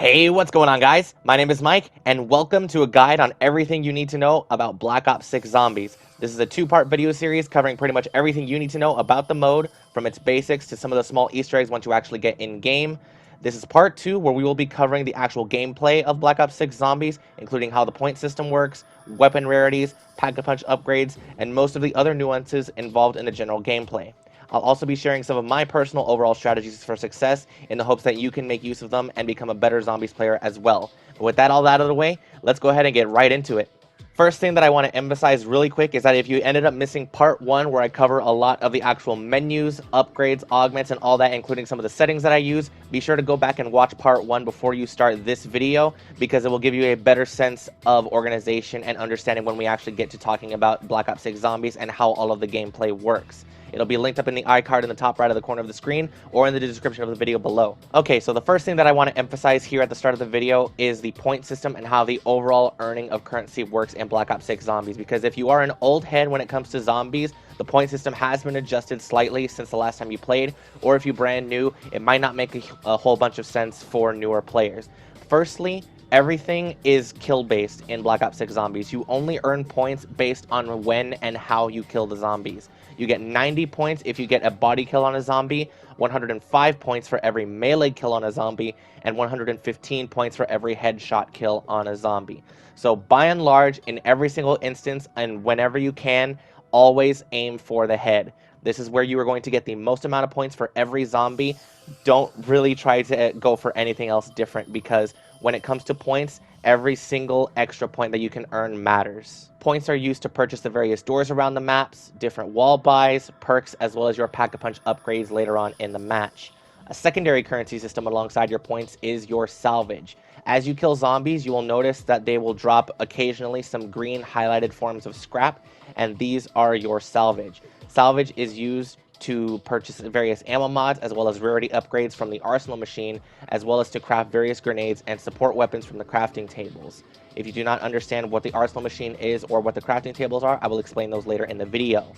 Hey, what's going on, guys? My name is Mike, and welcome to a guide on everything you need to know about Black Ops 6 Zombies. This is a two-part video series covering pretty much everything you need to know about the mode, from its basics to some of the small Easter eggs once you actually get in-game. This is part 2, where we will be covering the actual gameplay of Black Ops 6 Zombies, including how the point system works, weapon rarities, pack-a-punch upgrades, and most of the other nuances involved in the general gameplay. I'll also be sharing some of my personal overall strategies for success in the hopes that you can make use of them and become a better Zombies player as well. But with that all out of the way, let's go ahead and get right into it. First thing that I want to emphasize really quick is that if you ended up missing part 1 where I cover a lot of the actual menus, upgrades, augments, and all that, including some of the settings that I use, be sure to go back and watch part 1 before you start this video, because it will give you a better sense of organization and understanding when we actually get to talking about Black Ops 6 Zombies and how all of the gameplay works. It'll be linked up in the iCard in the top right of the corner of the screen or in the description of the video below. Okay, so the first thing that I want to emphasize here at the start of the video is the point system and how the overall earning of currency works in Black Ops 6 Zombies. Because if you are an old head when it comes to zombies, the point system has been adjusted slightly since the last time you played, or if you're brand new, it might not make a whole bunch of sense for newer players. Firstly, everything is kill based in Black Ops 6 Zombies. You only earn points based on when and how you kill the zombies. You get 90 points if you get a body kill on a zombie, 105 points for every melee kill on a zombie, and 115 points for every headshot kill on a zombie. So by and large, in every single instance and whenever you can, always aim for the head. This is where you are going to get the most amount of points for every zombie. Don't really try to go for anything else different, because when it comes to points, every single extra point that you can earn matters. Points are used to purchase the various doors around the maps, different wall buys, perks, as well as your pack-a-punch upgrades later on in the match. A secondary currency system alongside your points is your salvage. As you kill zombies, you will notice that they will drop occasionally some green highlighted forms of scrap, and these are your salvage. Salvage is used to purchase various ammo mods as well as rarity upgrades from the arsenal machine, as well as to craft various grenades and support weapons from the crafting tables. If you do not understand what the arsenal machine is or what the crafting tables are, I will explain those later in the video.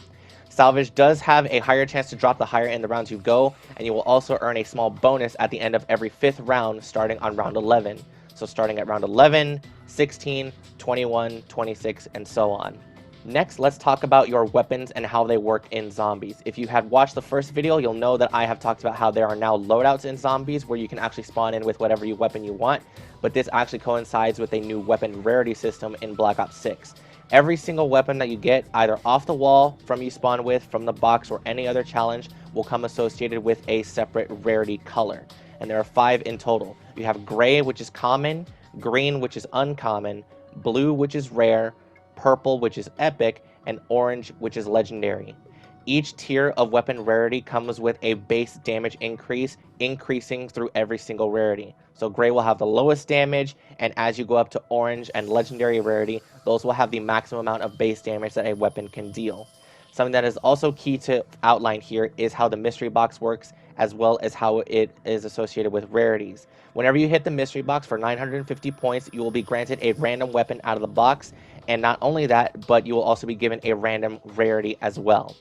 Salvage does have a higher chance to drop the higher in the rounds you go, and you will also earn a small bonus at the end of every 5th round starting on round 11. So starting at round 11, 16, 21, 26, and so on. Next, let's talk about your weapons and how they work in zombies. If you had watched the first video, you'll know that I have talked about how there are now loadouts in zombies where you can actually spawn in with whatever weapon you want, but this actually coincides with a new weapon rarity system in Black Ops 6. Every single weapon that you get, either off the wall, from you spawn with, from the box, or any other challenge, will come associated with a separate rarity color. And there are 5 in total. You have gray, which is common, green, which is uncommon, blue, which is rare, purple, which is epic, and orange, which is legendary. Each tier of weapon rarity comes with a base damage increase, increasing through every single rarity. So gray will have the lowest damage, and as you go up to orange and legendary rarity, those will have the maximum amount of base damage that a weapon can deal. Something that is also key to outline here is how the mystery box works, as well as how it is associated with rarities. Whenever you hit the mystery box for 950 points, you will be granted a random weapon out of the box, and not only that, but you will also be given a random rarity as well.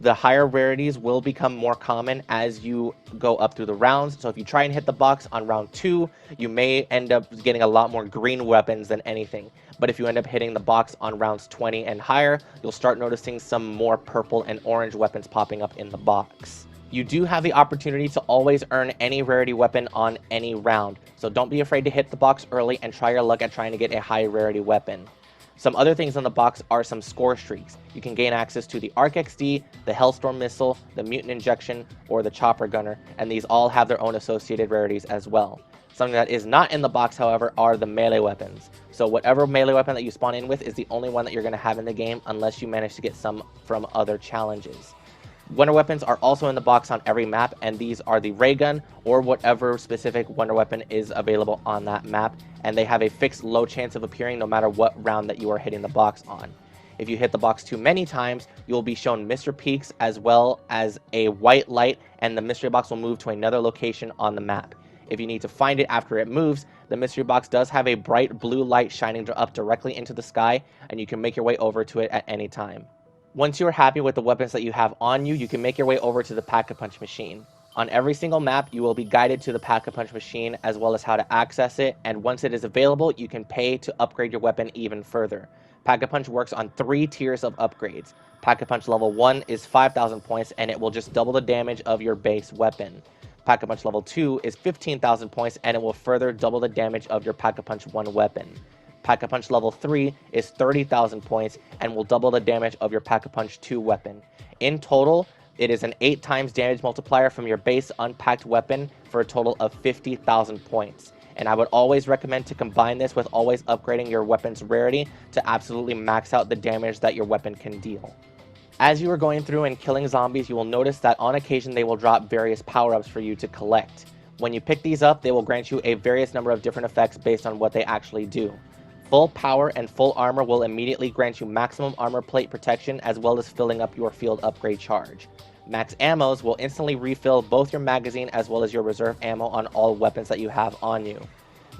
The higher rarities will become more common as you go up through the rounds, so if you try and hit the box on round 2, you may end up getting a lot more green weapons than anything. But if you end up hitting the box on rounds 20 and higher, you'll start noticing some more purple and orange weapons popping up in the box. You do have the opportunity to always earn any rarity weapon on any round, so don't be afraid to hit the box early and try your luck at trying to get a high rarity weapon. Some other things on the box are some score streaks. You can gain access to the Arc XD, the Hellstorm Missile, the Mutant Injection, or the Chopper Gunner, and these all have their own associated rarities as well. Something that is not in the box, however, are the melee weapons. So whatever melee weapon that you spawn in with is the only one that you're going to have in the game, unless you manage to get some from other challenges. Wonder weapons are also in the box on every map, and these are the ray gun or whatever specific wonder weapon is available on that map, and they have a fixed low chance of appearing no matter what round that you are hitting the box on. If you hit the box too many times, you will be shown Mr. Peaks as well as a white light, and the mystery box will move to another location on the map. If you need to find it after it moves, the mystery box does have a bright blue light shining up directly into the sky, and you can make your way over to it at any time. Once you're happy with the weapons that you have on you, you can make your way over to the pack-a-punch machine. On every single map, you will be guided to the Pack-a-Punch machine as well as how to access it, and once it is available, you can pay to upgrade your weapon even further. Pack-a-Punch works on 3 tiers of upgrades. Pack-a-Punch level 1 is 5,000 points, and it will just double the damage of your base weapon. Pack-a-Punch level 2 is 15,000 points, and it will further double the damage of your Pack-a-Punch 1 weapon. Pack-a-Punch level 3 is 30,000 points, and will double the damage of your Pack-a-Punch 2 weapon. In total, it is an 8 times damage multiplier from your base unpacked weapon for a total of 50,000 points. And I would always recommend to combine this with always upgrading your weapon's rarity to absolutely max out the damage that your weapon can deal. As you are going through and killing zombies, you will notice that on occasion they will drop various power-ups for you to collect. When you pick these up, they will grant you a various number of different effects based on what they actually do. Full power and full armor will immediately grant you maximum armor plate protection as well as filling up your field upgrade charge. Max ammos will instantly refill both your magazine as well as your reserve ammo on all weapons that you have on you.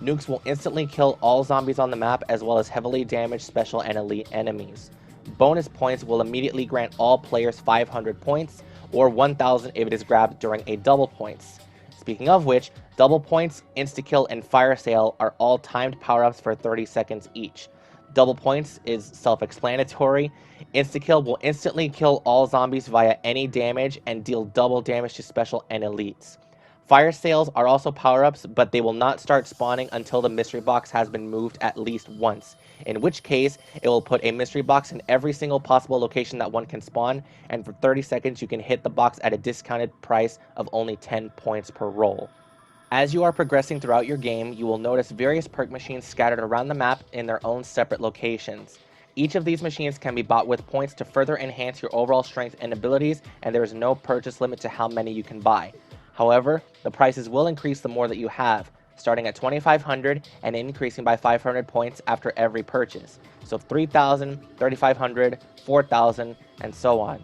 Nukes will instantly kill all zombies on the map as well as heavily damaged special and elite enemies. Bonus points will immediately grant all players 500 points, or 1,000 if it is grabbed during a double points. Speaking of which, double points, insta-kill, and fire sale are all timed power-ups for 30 seconds each. Double points is self-explanatory. Insta-kill will instantly kill all zombies via any damage and deal double damage to special and elites. Fire sales are also power-ups, but they will not start spawning until the mystery box has been moved at least once, in which case it will put a mystery box in every single possible location that one can spawn, and for 30 seconds you can hit the box at a discounted price of only 10 points per roll. As you are progressing throughout your game, you will notice various perk machines scattered around the map in their own separate locations. Each of these machines can be bought with points to further enhance your overall strength and abilities, and there is no purchase limit to how many you can buy. However, the prices will increase the more that you have, starting at 2,500 and increasing by 500 points after every purchase. So 3,000, 3,500, 4,000, and so on.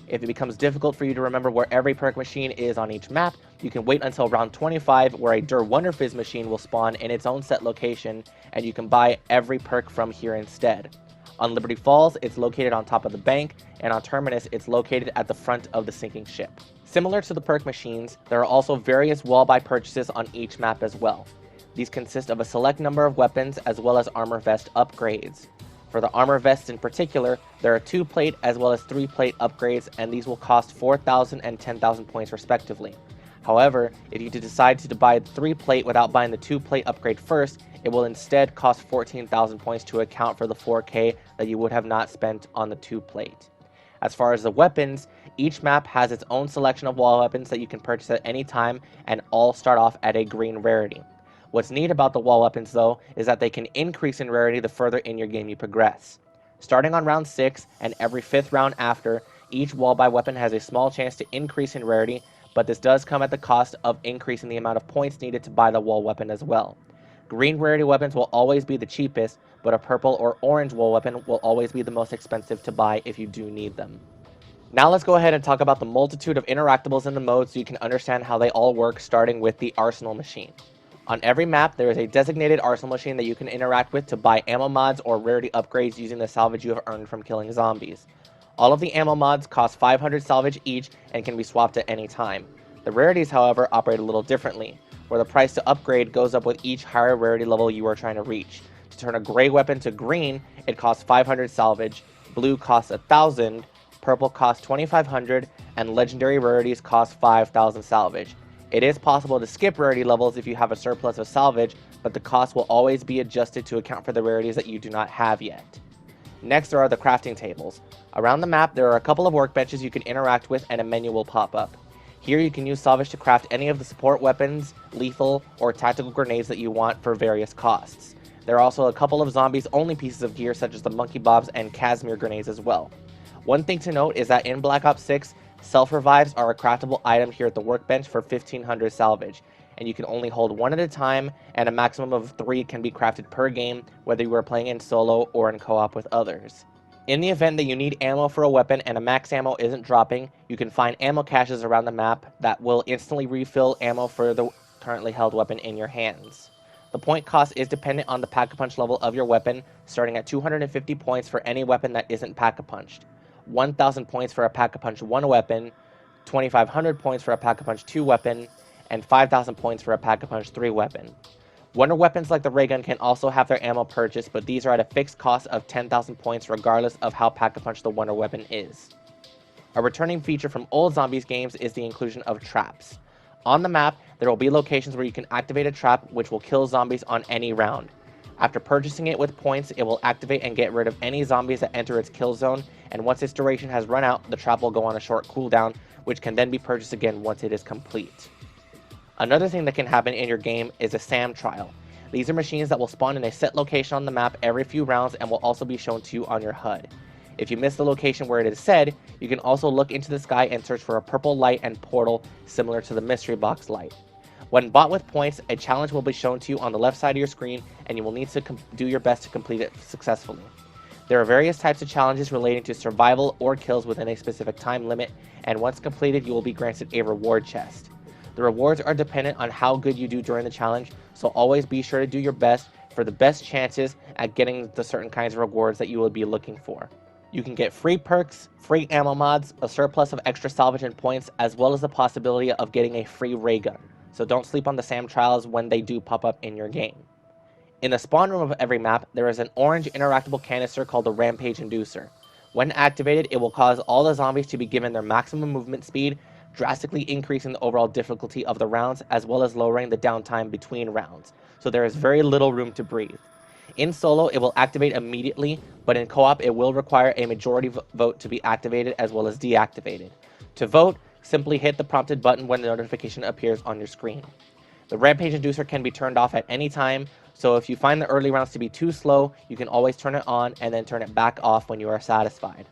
If it becomes difficult for you to remember where every perk machine is on each map, you can wait until round 25 where a Der Wonderfizz machine will spawn in its own set location, and you can buy every perk from here instead. On Liberty Falls, it's located on top of the bank, and on Terminus, it's located at the front of the sinking ship. Similar to the perk machines, there are also various wall buy purchases on each map as well. These consist of a select number of weapons as well as armor vest upgrades. For the armor vests in particular, there are 2-plate as well as 3-plate upgrades, and these will cost 4,000 and 10,000 points respectively. However, if you decide to buy the 3-plate without buying the 2-plate upgrade first, it will instead cost 14,000 points to account for the 4K that you would have not spent on the 2-plate. As far as the weapons, each map has its own selection of wall weapons that you can purchase at any time, and all start off at a green rarity. What's neat about the wall weapons though, is that they can increase in rarity the further in your game you progress. Starting on round 6 and every 5th round after, each wall buy weapon has a small chance to increase in rarity, but this does come at the cost of increasing the amount of points needed to buy the wall weapon as well. Green rarity weapons will always be the cheapest, but a purple or orange wall weapon will always be the most expensive to buy if you do need them. Now let's go ahead and talk about the multitude of interactables in the mode so you can understand how they all work, starting with the arsenal machine. On every map, there is a designated arsenal machine that you can interact with to buy ammo mods or rarity upgrades using the salvage you have earned from killing zombies. All of the ammo mods cost 500 salvage each and can be swapped at any time. The rarities, however, operate a little differently, where the price to upgrade goes up with each higher rarity level you are trying to reach. To turn a gray weapon to green, it costs 500 salvage, blue costs 1,000, purple costs 2,500, and legendary rarities cost 5,000 salvage. It is possible to skip rarity levels if you have a surplus of salvage, but the cost will always be adjusted to account for the rarities that you do not have yet. Next, there are the crafting tables. Around the map, there are a couple of workbenches you can interact with and a menu will pop up. Here you can use salvage to craft any of the support weapons, lethal, or tactical grenades that you want for various costs. There are also a couple of zombies only pieces of gear such as the monkey bobs and Casimir grenades as well. One thing to note is that in Black Ops 6, self-revives are a craftable item here at the workbench for 1,500 salvage, and you can only hold one at a time, and a maximum of 3 can be crafted per game, whether you are playing in solo or in co-op with others. In the event that you need ammo for a weapon and a max ammo isn't dropping, you can find ammo caches around the map that will instantly refill ammo for the currently held weapon in your hands. The point cost is dependent on the pack-a-punch level of your weapon, starting at 250 points for any weapon that isn't pack-a-punched, 1,000 points for a pack-a-punch 1 weapon, 2,500 points for a Pack-a-Punch 2 weapon, and 5,000 points for a Pack-a-Punch 3 weapon. Wonder weapons like the ray gun can also have their ammo purchased, but these are at a fixed cost of 10,000 points regardless of how Pack-a-Punch the wonder weapon is. A returning feature from old Zombies games is the inclusion of traps. On the map, there will be locations where you can activate a trap which will kill zombies on any round. After purchasing it with points, it will activate and get rid of any zombies that enter its kill zone, and once its duration has run out, the trap will go on a short cooldown, which can then be purchased again once it is complete. Another thing that can happen in your game is a SAM trial. These are machines that will spawn in a set location on the map every few rounds and will also be shown to you on your HUD. If you miss the location where it is said, you can also look into the sky and search for a purple light and portal similar to the mystery box light. When bought with points, a challenge will be shown to you on the left side of your screen and you will need to do your best to complete it successfully. There are various types of challenges relating to survival or kills within a specific time limit, and once completed you will be granted a reward chest. The rewards are dependent on how good you do during the challenge, so always be sure to do your best for the best chances at getting the certain kinds of rewards that you will be looking for. You can get free perks, free ammo mods, a surplus of extra salvage and points, as well as the possibility of getting a free ray gun, so don't sleep on the SAM trials when they do pop up in your game. In the spawn room of every map, there is an orange interactable canister called the Rampage Inducer. When activated, it will cause all the zombies to be given their maximum movement speed, drastically increasing the overall difficulty of the rounds, as well as lowering the downtime between rounds, so there is very little room to breathe. In solo, it will activate immediately, but in co-op, it will require a majority vote to be activated as well as deactivated. To vote, simply hit the prompted button when the notification appears on your screen. The Rampage Inducer can be turned off at any time, so if you find the early rounds to be too slow, you can always turn it on and then turn it back off when you are satisfied.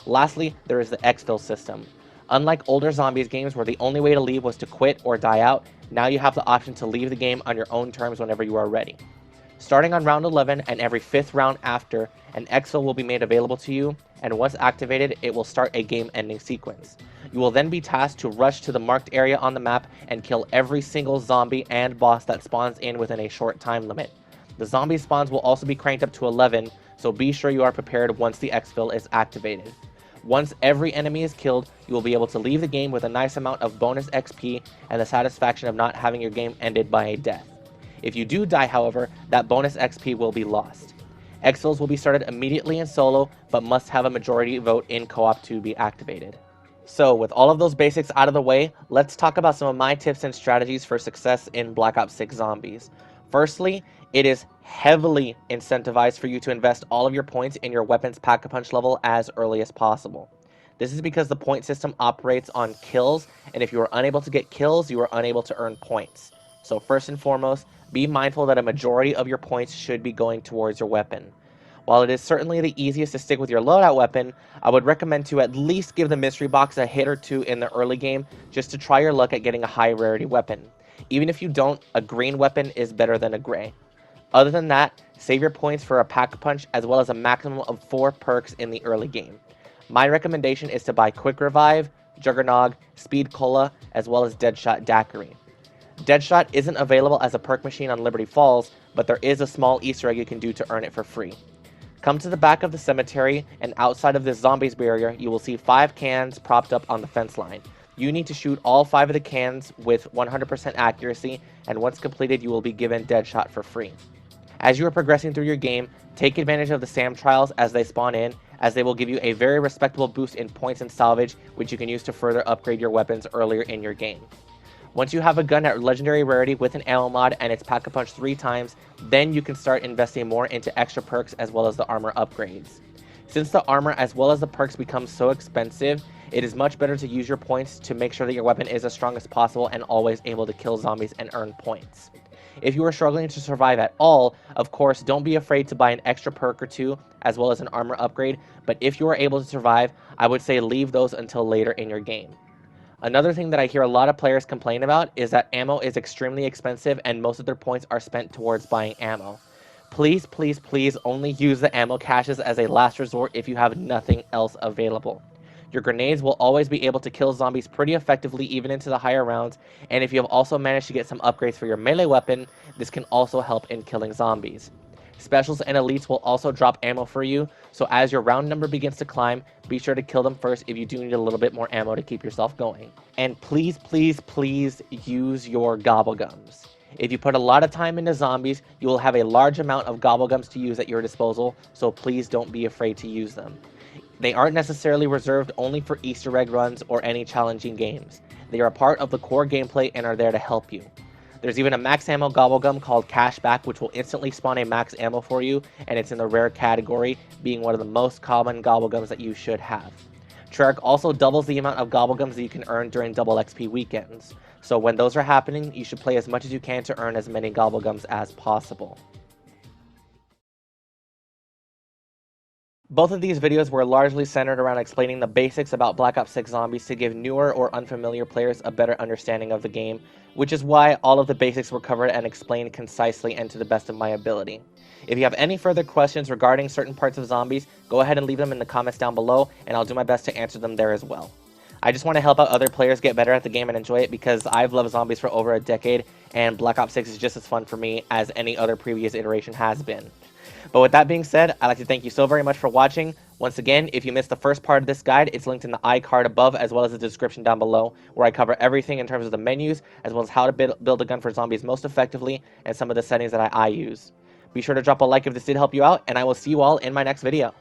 Lastly, there is the exfil system. Unlike older Zombies games where the only way to leave was to quit or die out, now you have the option to leave the game on your own terms whenever you are ready. Starting on round 11 and every 5th round after, an exfil will be made available to you, and once activated, it will start a game-ending sequence. You will then be tasked to rush to the marked area on the map and kill every single zombie and boss that spawns in within a short time limit. The zombie spawns will also be cranked up to 11, so be sure you are prepared once the exfil is activated. Once every enemy is killed, you will be able to leave the game with a nice amount of bonus XP and the satisfaction of not having your game ended by a death. If you do die, however, that bonus XP will be lost. Exfils will be started immediately in solo, but must have a majority vote in co-op to be activated. So, with all of those basics out of the way, let's talk about some of my tips and strategies for success in Black Ops 6 Zombies. Firstly, it is heavily incentivized for you to invest all of your points in your weapons Pack-a-Punch level as early as possible. This is because the point system operates on kills, and if you are unable to get kills, you are unable to earn points. So first and foremost, be mindful that a majority of your points should be going towards your weapon. While it is certainly the easiest to stick with your loadout weapon, I would recommend to at least give the mystery box a hit or two in the early game just to try your luck at getting a high rarity weapon. Even if you don't, a green weapon is better than a gray. Other than that, save your points for a Pack-a-Punch as well as a maximum of 4 perks in the early game. My recommendation is to buy Quick Revive, Juggernog, Speed Cola, as well as Deadshot Daiquiri. Deadshot isn't available as a perk machine on Liberty Falls, but there is a small Easter egg you can do to earn it for free. Come to the back of the cemetery, and outside of this zombies barrier, you will see 5 cans propped up on the fence line. You need to shoot all 5 of the cans with 100% accuracy, and once completed, you will be given Deadshot for free. As you are progressing through your game, take advantage of the SAM trials as they spawn in, as they will give you a very respectable boost in points and salvage, which you can use to further upgrade your weapons earlier in your game. Once you have a gun at legendary rarity with an ammo mod and it's Pack-a-Punch 3 times, then you can start investing more into extra perks as well as the armor upgrades. Since the armor as well as the perks become so expensive, it is much better to use your points to make sure that your weapon is as strong as possible and always able to kill zombies and earn points. If you are struggling to survive at all, of course, don't be afraid to buy an extra perk or two as well as an armor upgrade, but if you are able to survive, I would say leave those until later in your game. Another thing that I hear a lot of players complain about is that ammo is extremely expensive and most of their points are spent towards buying ammo. Please, please, please only use the ammo caches as a last resort if you have nothing else available. Your grenades will always be able to kill zombies pretty effectively even into the higher rounds, and if you have also managed to get some upgrades for your melee weapon, this can also help in killing zombies. Specials and elites will also drop ammo for you, so as your round number begins to climb, be sure to kill them first if you do need a little bit more ammo to keep yourself going. And please, please, please use your gobblegums. If you put a lot of time into zombies, you will have a large amount of gobblegums to use at your disposal, so please don't be afraid to use them. They aren't necessarily reserved only for Easter egg runs or any challenging games. They are a part of the core gameplay and are there to help you. There's even a max ammo gobblegum called Cashback, which will instantly spawn a max ammo for you, and it's in the rare category, being one of the most common gobblegums that you should have. Treyarch also doubles the amount of gobblegums that you can earn during double XP weekends, so when those are happening, you should play as much as you can to earn as many gobblegums as possible. Both of these videos were largely centered around explaining the basics about Black Ops 6 Zombies to give newer or unfamiliar players a better understanding of the game, which is why all of the basics were covered and explained concisely and to the best of my ability. If you have any further questions regarding certain parts of Zombies, go ahead and leave them in the comments down below, and I'll do my best to answer them there as well. I just want to help out other players get better at the game and enjoy it because I've loved Zombies for over a decade, and Black Ops 6 is just as fun for me as any other previous iteration has been. But with that being said, I'd like to thank you so very much for watching. Once again, if you missed the first part of this guide, it's linked in the iCard above as well as the description down below, where I cover everything in terms of the menus, as well as how to build a gun for zombies most effectively, and some of the settings that I use. Be sure to drop a like if this did help you out, and I will see you all in my next video.